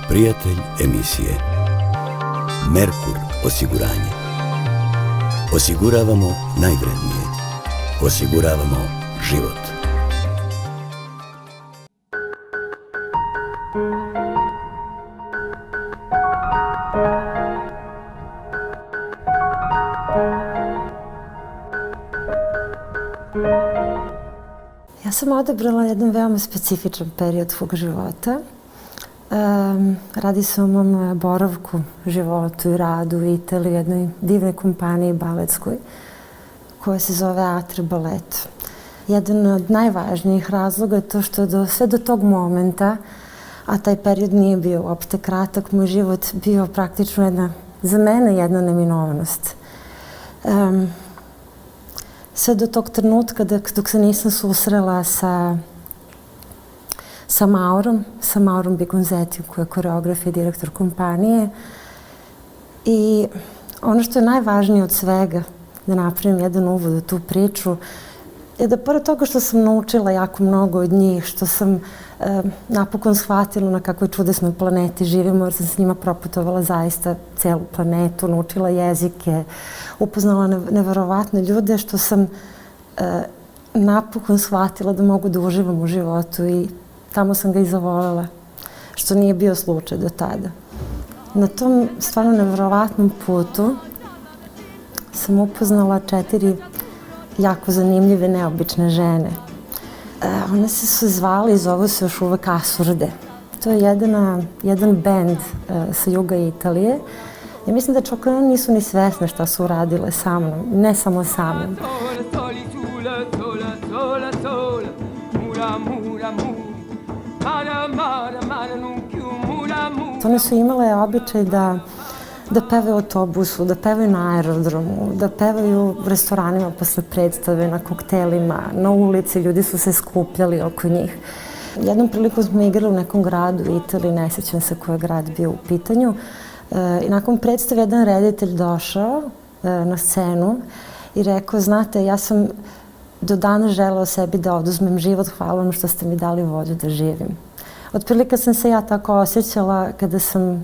Prijatelj emisije Merkur osiguranje. Osiguravamo najvrednije. Osiguravamo život. Ja sam odabrala jedan veoma specifičan period svog života. Radi se o mom boravku, životu i radu u Italiji, jednoj divnoj kompaniji baletskoj koja se zove Atre Balet. Jedan od najvažnijih razloga je to što sve do tog momenta, a taj period nije bio uopšte kratak, moj život bio praktično za mene jedna neminovnost. Sve do tog trenutka dok se nisam susrela sa Maurom Bigonzetijom, koji je koreograf i direktor kompanije. I ono što je najvažnije od svega, da napravim jedan uvod u tu priču, je da pored toga što sam naučila jako mnogo od njih, što sam napokon shvatila na kakvoj čudesnoj planeti živimo, jer sam s njima proputovala zaista celu planetu, naučila jezike, upoznala neverovatne ljude, što sam napokon shvatila da mogu da uživam u životu i tamo sam ga i zavolela, što nije bio slučaj do tada. Na tom stvarno neverovatnom putu sam upoznala 4 jako zanimljive, neobične žene. One se zvale i zovu se još uvek Asurde. To je jedan bend sa juga Italije. Ja mislim da čak one nisu ni svesne šta su uradile sa mnom, ne samo sa mnom. One su imale običaj da pevaju u autobusu, da pevaju na aerodromu, da pevaju u restoranima posle predstave, na koktelima, na ulici, ljudi su se skupljali oko njih. Jednom priliku smo igrali u nekom gradu u Italiji, ne sjećam se koji je grad bio u pitanju. I nakon predstave jedan reditelj došao na scenu i rekao, znate, ja sam do dana želeo sebi da oduzmem život, hvala vam što ste mi dali volju da živim. Otprilike sam se ja tako osjećala kada sam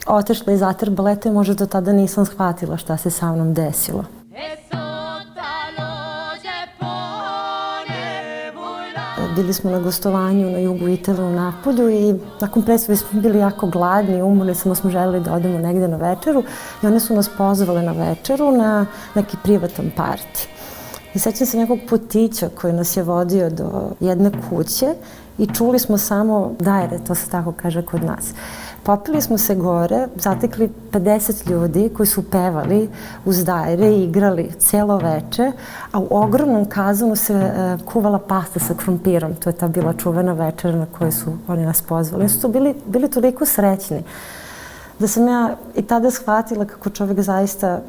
otišla iz Atre Baleta i možda do tada nisam shvatila šta se sa mnom desilo. Bili smo na gostovanju na jugu Italije u Napolju i nakon predstave smo bili jako gladni i umorni, samo smo želeli da odemo negde na večeru i one su nas pozvale na večeru na neki privatan parti. I sećam se nekog putića koji nas je vodio do jedne kuće i čuli smo samo dajre, to se tako kaže kod nas. Popili smo se gore, zatekli 50 ljudi koji su pevali uz dajre i igrali cijelo veče, a u ogromnom kazanu se kuvala pasta sa krompirom. To je ta bila čuvena večera na kojoj su oni nas pozvali. Oni su bili toliko srećni da sam ja i tada shvatila kako čovjek zaista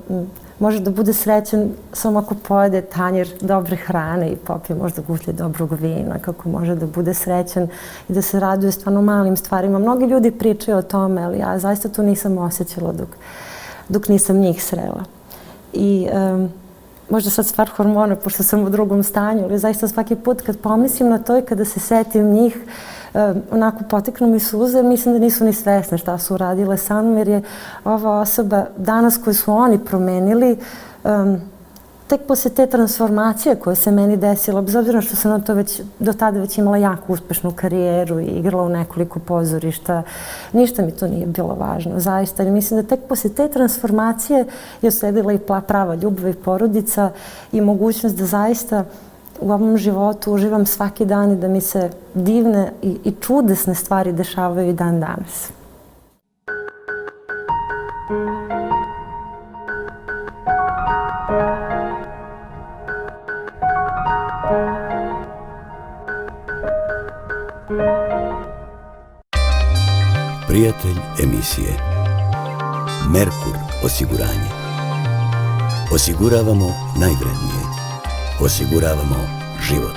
može da bude srećan samo ako pojede tanjir dobre hrane i popije možda gutlje dobrog vina, kako može da bude srećan i da se raduje stvarno malim stvarima. Mnogi ljudi pričaju o tome, ali ja zaista to nisam osjećala dok nisam njih srela. I možda sad stvar hormona, pošto sam u drugom stanju, ali zaista svaki put kad pomislim na to i kada se setim njih, onako poteknu mi suze, mislim da nisu ni svesne šta su uradile sa mnom, jer je ova osoba danas koju su oni promenili, tek posle te transformacije koje se meni desila, bez obzira što sam do tada već imala jako uspešnu karijeru i igrala u nekoliko pozorišta, ništa mi to nije bilo važno, zaista. I mislim da tek posle te transformacije je usledila i prava ljubav i porodica i mogućnost da zaista u ovom životu uživam svaki dan i da mi se divne i čudesne stvari dešavaju i dan danas. Prijatelj emisije Merkur osiguranje. Osiguravamo najvrednije. Osiguravamo život.